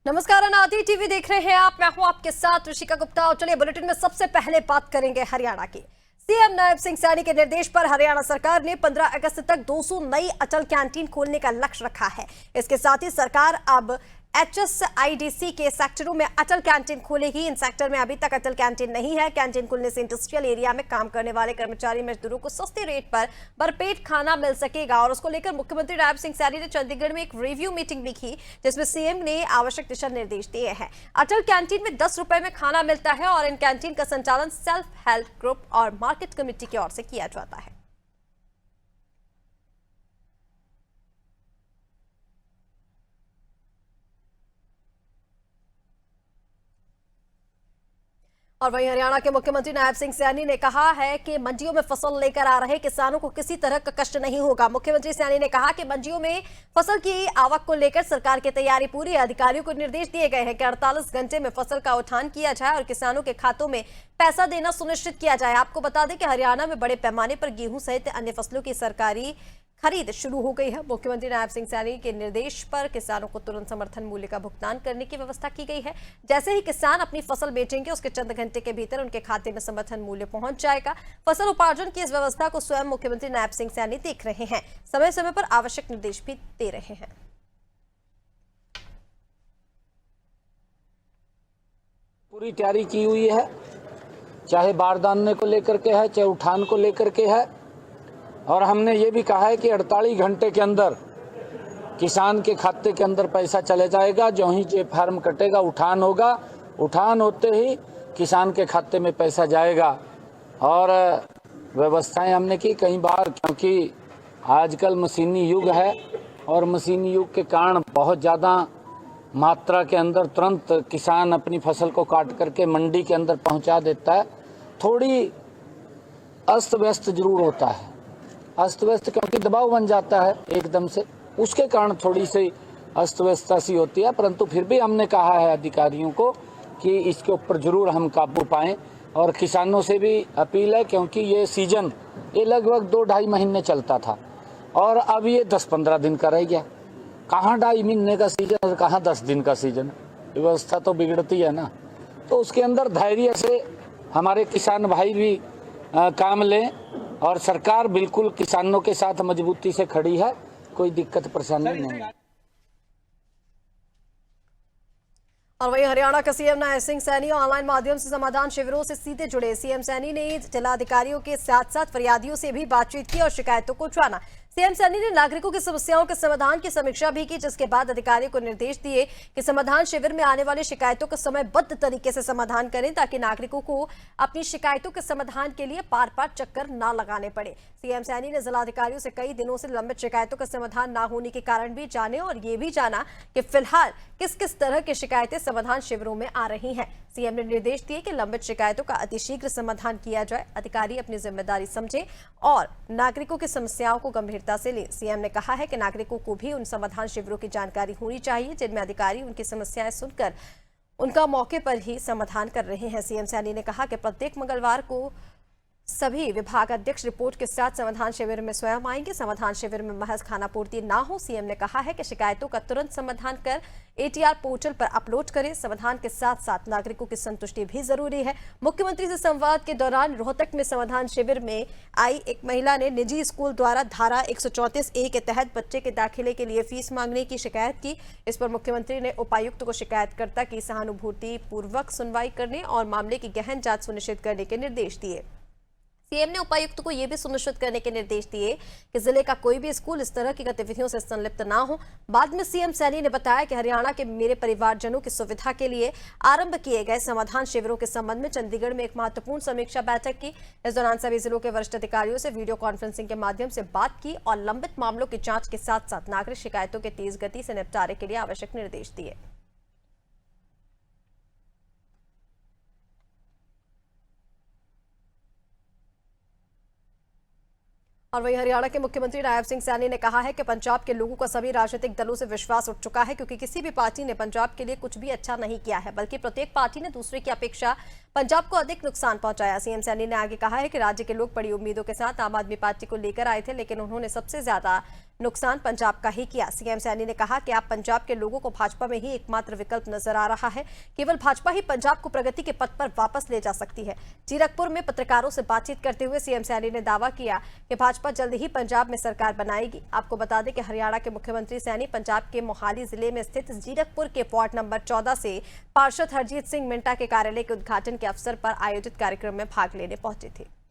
नमस्कार, अनादि टीवी देख रहे हैं आप। मैं हूं आपके साथ ऋषिका गुप्ता और चलिए बुलेटिन में सबसे पहले बात करेंगे हरियाणा की। सीएम नायब सिंह सैनी के निर्देश पर हरियाणा सरकार ने 15 अगस्त तक 200 नई अटल कैंटीन खोलने का लक्ष्य रखा है। इसके साथ ही सरकार अब HSIDC के सेक्टरों में अटल कैंटीन खोलेगी। इन सेक्टर में अभी तक अटल कैंटीन नहीं है। कैंटीन खुलने से इंडस्ट्रियल एरिया में काम करने वाले कर्मचारी मजदूरों को सस्ते रेट पर भरपेट खाना मिल सकेगा। और उसको लेकर मुख्यमंत्री नायब सिंह सैनी ने चंडीगढ़ में एक रिव्यू मीटिंग भी की, जिसमें सीएम ने आवश्यक दिशा निर्देश दिए हैं। अटल कैंटीन में 10 रुपए में खाना मिलता है और इन कैंटीन का संचालन सेल्फ हेल्प ग्रुप और मार्केट कमेटी की ओर से किया जाता है। और वहीं हरियाणा के मुख्यमंत्री नायब सिंह सैनी ने कहा है कि मंडियों में फसल लेकर आ रहे किसानों को किसी तरह का कष्ट नहीं होगा। मुख्यमंत्री सैनी ने कहा कि मंडियों में फसल की आवक को लेकर सरकार की तैयारी पूरी है। अधिकारियों को निर्देश दिए गए हैं कि 48 घंटे में फसल का उठान किया जाए और किसानों के खातों में पैसा देना सुनिश्चित किया जाए। आपको बता दें कि हरियाणा में बड़े पैमाने पर गेहूं सहित अन्य फसलों की सरकारी खरीद शुरू हो गई है। मुख्यमंत्री नायब सिंह सैनी के निर्देश पर किसानों को तुरंत समर्थन मूल्य का भुगतान करने की व्यवस्था की गई है। जैसे ही किसान अपनी फसल बेचेंगे, उसके चंद घंटे के भीतर उनके खाते में समर्थन मूल्य पहुंच जाएगा। फसल उपार्जन की इस व्यवस्था को स्वयं मुख्यमंत्री नायब सिंह सैनी देख रहे हैं। समय समय पर आवश्यक निर्देश भी दे रहे हैं। पूरी तैयारी की हुई है, चाहे बारदाने को लेकर के है, चाहे उठान को लेकर के है। और हमने ये भी कहा है कि 48 घंटे के अंदर किसान के खाते के अंदर पैसा चले जाएगा। जो ही जे फार्म कटेगा, उठान होगा, उठान होते ही किसान के खाते में पैसा जाएगा। और व्यवस्थाएं हमने की कई बार, क्योंकि आजकल मशीनी युग है और मशीनी युग के कारण बहुत ज़्यादा मात्रा के अंदर तुरंत किसान अपनी फसल को काट करके मंडी के अंदर पहुंचा देता है। थोड़ी अस्त व्यस्त जरूर होता है, अस्त व्यस्त क्योंकि दबाव बन जाता है एकदम से, उसके कारण थोड़ी सी अस्त व्यस्तता सी होती है। परंतु फिर भी हमने कहा है अधिकारियों को कि इसके ऊपर जरूर हम काबू पाएं। और किसानों से भी अपील है, क्योंकि ये सीजन ये लगभग 2-2.5 महीने चलता था और अब ये 10-15 दिन का रह गया। कहाँ 2.5 महीने का सीजन और कहाँ 10 दिन का सीजन, व्यवस्था तो बिगड़ती है ना। तो उसके अंदर धैर्य से हमारे किसान भाई भी काम लें और सरकार बिल्कुल किसानों के साथ मजबूती से खड़ी है, कोई दिक्कत परेशानी नहीं है। और वहीं हरियाणा का सीएम नायब सिंह सैनी ऑनलाइन माध्यम से समाधान शिविरों से सीधे जुड़े। सीएम सैनी ने जिलाधिकारियों के साथ साथ फरियादियों से भी बातचीत की और शिकायतों को जाना। सीएम सैनी ने नागरिकों की समस्याओं के समाधान की समीक्षा भी की, जिसके बाद अधिकारियों को निर्देश दिए कि समाधान शिविर में आने वाली शिकायतों का समयबद्ध तरीके से समाधान करें, ताकि नागरिकों को अपनी शिकायतों के समाधान के लिए पार चक्कर न लगाने पड़े। सीएम सैनी ने जिलाधिकारियों से कई दिनों से लंबित शिकायतों का समाधान न होने के कारण भी जाने और ये भी जाना कि फिलहाल किस किस तरह की शिकायतें समाधान शिविरों में आ रही हैं। सीएम ने निर्देश दिए कि लंबित शिकायतों का अतिशीघ्र समाधान किया जाए। अधिकारी अपनी जिम्मेदारी समझें और नागरिकों की समस्याओं को गंभीरता से लें। सीएम ने कहा है कि नागरिकों को भी उन समाधान शिविरों की जानकारी होनी चाहिए, जिनमें अधिकारी उनकी समस्याएं सुनकर उनका मौके पर ही समाधान कर रहे हैं। सीएम सैनी ने कहा कि प्रत्येक मंगलवार को सभी विभाग अध्यक्ष रिपोर्ट के साथ समाधान शिविर में स्वयं आएंगे। समाधान शिविर में महज खानापूर्ति ना हो। सीएम ने कहा है कि शिकायतों का तुरंत समाधान कर ATR पोर्टल पर अपलोड करें। समाधान के साथ साथ नागरिकों की संतुष्टि भी जरूरी है। मुख्यमंत्री से संवाद के दौरान रोहतक में समाधान शिविर में आई एक महिला ने निजी स्कूल द्वारा धारा 134A के तहत बच्चे के दाखिले के लिए फीस मांगने की शिकायत की। इस पर मुख्यमंत्री ने उपायुक्त को शिकायतकर्ता की सहानुभूति पूर्वक सुनवाई करने और मामले की गहन जांच सुनिश्चित करने के निर्देश दिए। सीएम ने उपायुक्त को यह भी सुनिश्चित करने के निर्देश दिए कि जिले का कोई भी स्कूल इस तरह की गतिविधियों से संलिप्त ना हो। बाद में सीएम सैनी ने बताया कि हरियाणा के मेरे परिवारजनों की सुविधा के लिए आरंभ किए गए समाधान शिविरों के संबंध में चंडीगढ़ में एक महत्वपूर्ण समीक्षा बैठक की। इस दौरान सभी जिलों के वरिष्ठ अधिकारियों से वीडियो कॉन्फ्रेंसिंग के माध्यम से बात की और लंबित मामलों की जांच के साथ साथ नागरिक शिकायतों के तेज गति से निपटारे के लिए आवश्यक निर्देश दिए। और वहीं हरियाणा के मुख्यमंत्री नायब सिंह सैनी ने कहा है कि पंजाब के लोगों का सभी राजनीतिक दलों से विश्वास उठ चुका है, क्योंकि किसी भी पार्टी ने पंजाब के लिए कुछ भी अच्छा नहीं किया है, बल्कि प्रत्येक पार्टी ने दूसरे की अपेक्षा पंजाब को अधिक नुकसान पहुंचाया। सीएम सैनी ने आगे कहा है कि राज्य के लोग बड़ी उम्मीदों के साथ आम आदमी पार्टी को लेकर आए थे, लेकिन उन्होंने सबसे ज्यादा नुकसान पंजाब का ही किया। सीएम सैनी ने कहा कि आप पंजाब के लोगों को भाजपा में ही एकमात्र विकल्प नजर आ रहा है। केवल भाजपा ही पंजाब को प्रगति के पथ पर वापस ले जा सकती है। जीरकपुर में पत्रकारों से बातचीत करते हुए सीएम सैनी ने दावा किया कि भाजपा जल्द ही पंजाब में सरकार बनाएगी। आपको बता दें कि हरियाणा के मुख्यमंत्री सैनी पंजाब के मोहाली जिले में स्थित जीरकपुर के वार्ड नंबर 14 से पार्षद हरजीत सिंह मिंटा के कार्यालय के उद्घाटन के अवसर पर आयोजित कार्यक्रम में भाग लेने पहुंचे थे।